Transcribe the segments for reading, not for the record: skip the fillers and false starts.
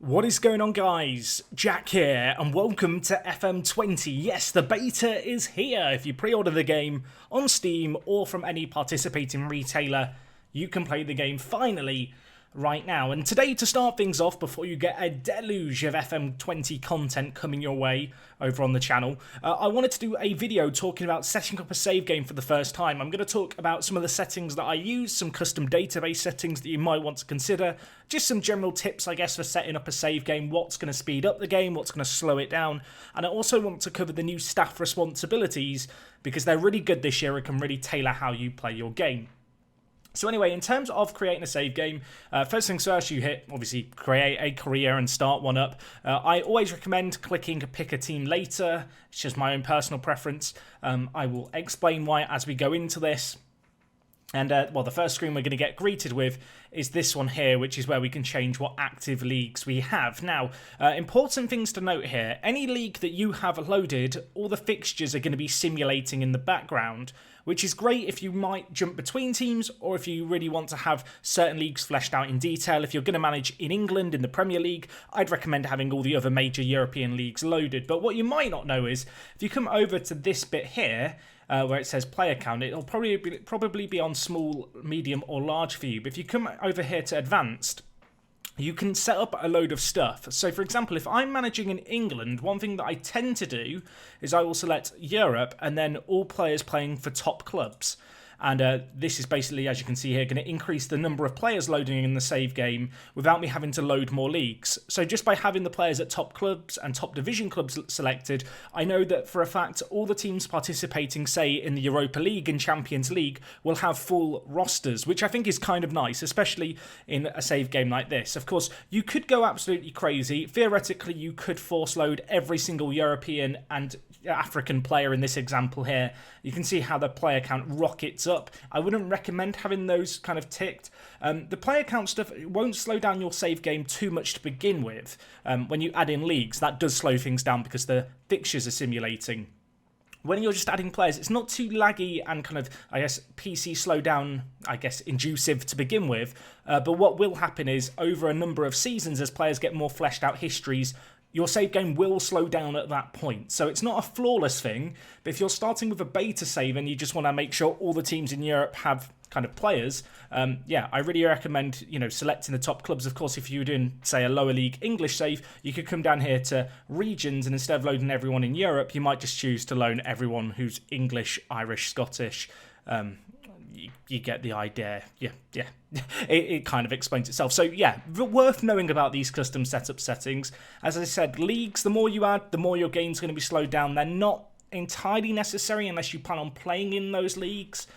What is going on, guys? Jack here, and welcome to FM20. Yes, the beta is here. If you pre-order the game on Steam or from any participating retailer, you can play the game finally right now. And today, to start things off, before you get a deluge of FM20 content coming your way over on the channel, I wanted to do a video talking about setting up a save game for the first time. I'm going to talk about some of the settings that I use, some custom database settings that you might want to consider, just some general tips, I guess, for setting up a save game, what's going to speed up the game, what's going to slow it down, and I also want to cover the new staff responsibilities because they're really good this year and can really tailor how you play your game. So anyway, in terms of creating a save game, first things first, you hit, obviously, create a career and start one up. I always recommend clicking pick a team later. It's just my own personal preference. I will explain why as we go into this. And, well, the first screen we're going to get greeted with is this one here, which is where we can change what active leagues we have. Now, important things to note here. Any league that you have loaded, all the fixtures are going to be simulating in the background, which is great if you might jump between teams or if you really want to have certain leagues fleshed out in detail. If you're going to manage in England, in the Premier League, I'd recommend having all the other major European leagues loaded. But what you might not know is, if you come over to this bit here, where it says player count, it'll probably be on small, medium or large for you. But if you come over here to advanced, you can set up a load of stuff. So for example, if I'm managing in England, one thing that I tend to do is I will select Europe and then all players playing for top clubs. And this is basically, as you can see here, going to increase the number of players loading in the save game without me having to load more leagues. So just by having the players at top clubs and top division clubs selected, I know that for a fact all the teams participating, say, in the Europa League and Champions League will have full rosters, which I think is kind of nice, especially in a save game like this. Of course, you could go absolutely crazy. Theoretically, you could force load every single European and African player in this example here. You can see how the player count rockets up. I wouldn't recommend having those kind of ticked. The player count stuff won't slow down your save game too much to begin with. When you add in leagues, that does slow things down because the fixtures are simulating. When you're just adding players, it's not too laggy and kind of, I guess, PC slowdown, I guess, inducive to begin with. But what will happen is, over a number of seasons, as players get more fleshed out histories, your save game will slow down at that point. So it's not a flawless thing, but if you're starting with a beta save and you just want to make sure all the teams in Europe have kind of players, yeah, I really recommend, selecting the top clubs. Of course, if you're doing, say, a lower league English save, you could come down here to regions, and instead of loading everyone in Europe, you might just choose to load everyone who's English, Irish, Scottish. You get the idea. Yeah. It kind of explains itself. So yeah, worth knowing about these custom setup settings. As I said, leagues, the more you add, the more your game's going to be slowed down. They're not entirely necessary unless you plan on playing in those leagues.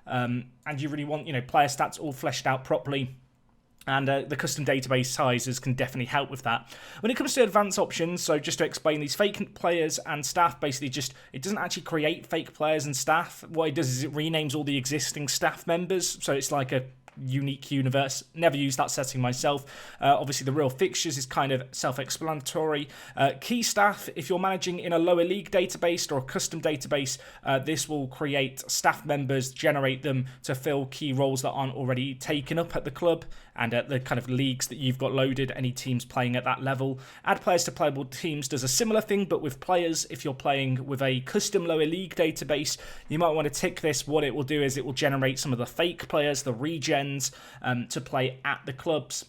And you really want, player stats all fleshed out properly. And the custom database sizes can definitely help with that. When it comes to advanced options, so just to explain, these fake players and staff, basically it doesn't actually create fake players and staff. What it does is it renames all the existing staff members, so it's like a unique universe. Never used that setting myself. Obviously, the real fixtures is kind of self-explanatory. Key staff, if you're managing in a lower league database or a custom database, this will create staff members, generate them to fill key roles that aren't already taken up at the club and at the kind of leagues that you've got loaded, any teams playing at that level. Add players to playable teams does a similar thing, but with players. If you're playing with a custom lower league database, you might want to tick this. What it will do is it will generate some of the fake players, the regens, to play at the clubs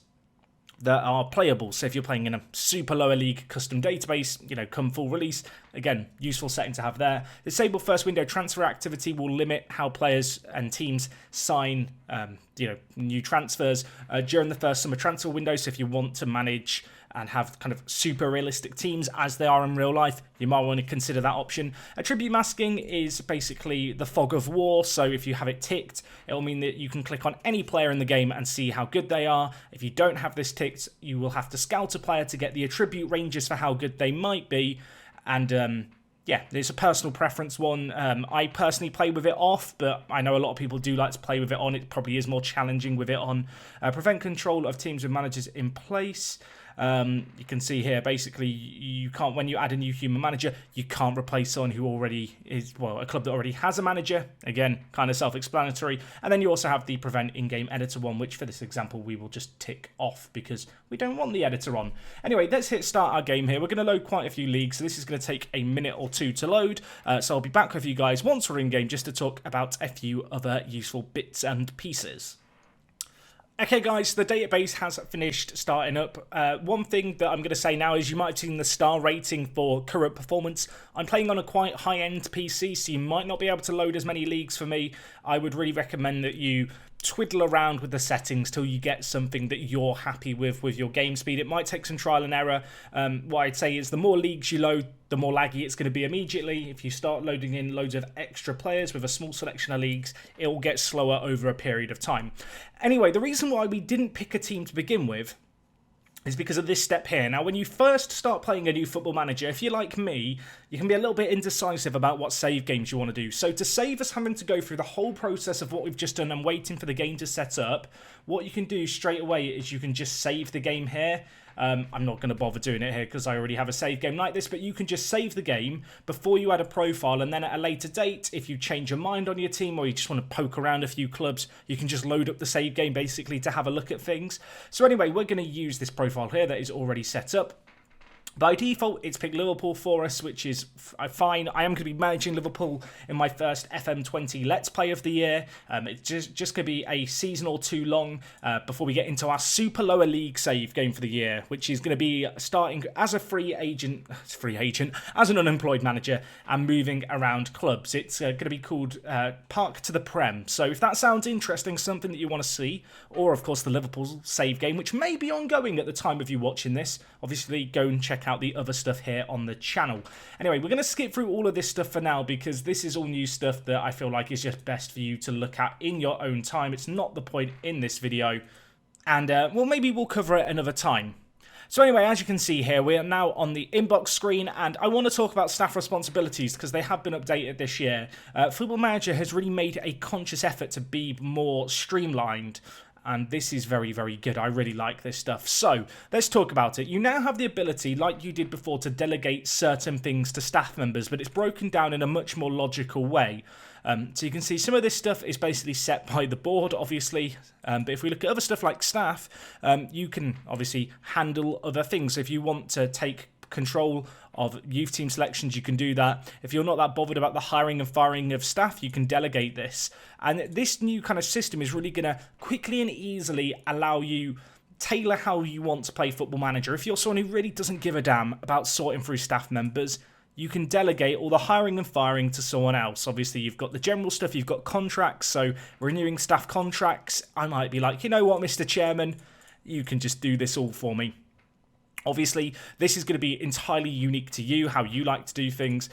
that are playable. So if you're playing in a super lower league custom database, come full release, again, useful setting to have there. Disable first window transfer activity will limit how players and teams sign new transfers during the first summer transfer window. So if you want to manage and have kind of super realistic teams as they are in real life, you might want to consider that option. Attribute masking is basically the fog of war, so if you have it ticked, it will mean that you can click on any player in the game and see how good they are. If you don't have this ticked, you will have to scout a player to get the attribute ranges for how good they might be, and yeah, it's a personal preference one. I personally play with it off, but I know a lot of people do like to play with it on. It probably is more challenging with it on. Prevent control of teams with managers in place. You can see here, basically, you can't, when you add a new human manager, you can't replace someone who already is, well, a club that already has a manager. Again, kind of self-explanatory. And then you also have the prevent in-game editor one, which for this example, we will just tick off because we don't want the editor on. Anyway, let's hit start our game here. We're going to load quite a few leagues, so this is going to take a minute or two to load. So I'll be back with you guys once we're in-game just to talk about a few other useful bits and pieces. Okay guys, the database has finished starting up. One thing that I'm going to say now is you might have seen the star rating for current performance. I'm playing on a quite high-end PC, so you might not be able to load as many leagues for me. I would really recommend that you twiddle around with the settings till you get something that you're happy with your game speed. It might take some trial and error. What I'd say is the more leagues you load, the more laggy it's going to be immediately. If you start loading in loads of extra players with a small selection of leagues, it will get slower over a period of time. Anyway, the reason why we didn't pick a team to begin with is because of this step here. Now, when you first start playing a new Football Manager, if you're like me, you can be a little bit indecisive about what save games you want to do. So to save us having to go through the whole process of what we've just done and waiting for the game to set up, what you can do straight away is you can just save the game here. I'm not going to bother doing it here because I already have a save game like this, but you can just save the game before you add a profile, and then at a later date, if you change your mind on your team or you just want to poke around a few clubs, you can just load up the save game basically to have a look at things. So anyway, we're going to use this profile here that is already set up. By default, it's picked Liverpool for us, which is fine. I am going to be managing Liverpool in my first FM20 Let's Play of the year. It's just going to be a season or two long before we get into our super lower league save game for the year, which is going to be starting as a free agent, as an unemployed manager, and moving around clubs. It's going to be called Park to the Prem. So if that sounds interesting, something that you want to see, or of course the Liverpool save game, which may be ongoing at the time of you watching this, obviously go and check out the other stuff here on the channel. Anyway, we're going to skip through all of this stuff for now because this is all new stuff that I feel like is just best for you to look at in your own time. It's not the point in this video, and well, maybe we'll cover it another time. So anyway, as you can see here, we are now on the inbox screen, and I want to talk about staff responsibilities because they have been updated this year. Football Manager has really made a conscious effort to be more streamlined, and this is very, very good. I really like this stuff. So let's talk about it. You now have the ability, like you did before, to delegate certain things to staff members, but it's broken down in a much more logical way. So you can see some of this stuff is basically set by the board, obviously. But if we look at other stuff like staff, you can obviously handle other things. So if you want to take control of youth team selections, you can do that. If you're not that bothered about the hiring and firing of staff, you can delegate this. And this new kind of system is really going to quickly and easily allow you tailor how you want to play Football Manager. If you're someone who really doesn't give a damn about sorting through staff members, you can delegate all the hiring and firing to someone else. Obviously, you've got the general stuff, you've got contracts, so renewing staff contracts, I might be like, you know what, Mr. Chairman, you can just do this all for me. Obviously, this is going to be entirely unique to you, how you like to do things.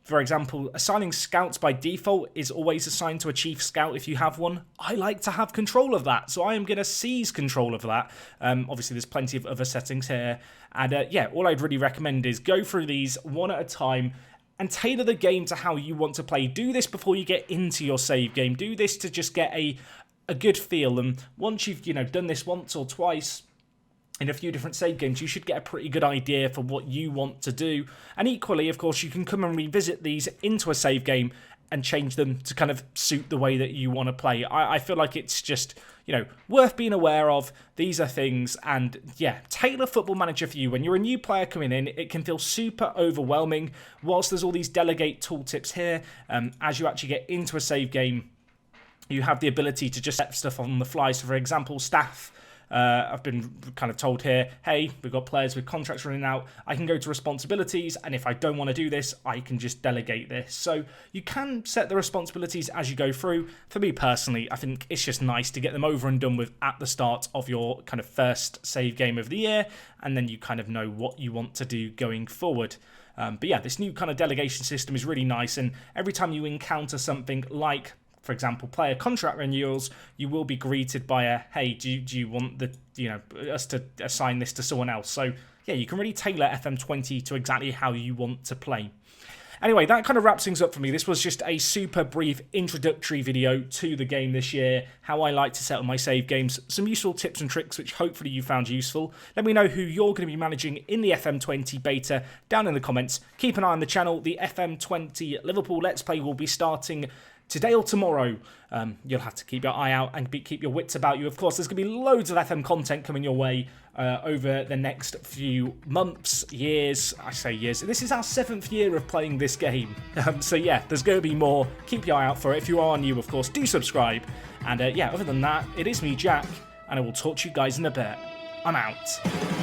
For example, assigning scouts by default is always assigned to a chief scout if you have one. I like to have control of that, so I am going to seize control of that. Obviously, there's plenty of other settings here. And yeah, all I'd really recommend is go through these one at a time and tailor the game to how you want to play. Do this before you get into your save game. Do this to just get a good feel. And once you've done this once or twice in a few different save games, you should get a pretty good idea for what you want to do. And equally, of course, you can come and revisit these into a save game and change them to kind of suit the way that you want to play. I feel like it's just, worth being aware of. These are things, and yeah, tailor Football Manager for you. When you're a new player coming in, it can feel super overwhelming. Whilst there's all these delegate tooltips here, as you actually get into a save game, you have the ability to just set stuff on the fly. So for example, staff, I've been kind of told here, hey, we've got players with contracts running out. I can go to responsibilities, and if I don't want to do this, I can just delegate this. So you can set the responsibilities as you go through. For me personally, I think it's just nice to get them over and done with at the start of your kind of first save game of the year, and then you kind of know what you want to do going forward. But yeah, this new kind of delegation system is really nice, and every time you encounter something like, for example, player contract renewals, you will be greeted by a, hey, do you want us to assign this to someone else? So yeah, you can really tailor FM20 to exactly how you want to play. Anyway, that kind of wraps things up for me. This was just a super brief introductory video to the game this year, how I like to set up my save games, some useful tips and tricks which hopefully you found useful. Let me know who you're going to be managing in the FM20 beta down in the comments. Keep an eye on the channel. The FM20 Liverpool Let's Play will be starting today or tomorrow. You'll have to keep your eye out and keep your wits about you. Of course, there's going to be loads of FM content coming your way over the next few months, years. I say years. This is our 7th year of playing this game. So yeah, there's going to be more. Keep your eye out for it. If you are new, of course, do subscribe. And yeah, other than that, it is me, Jack, and I will talk to you guys in a bit. I'm out.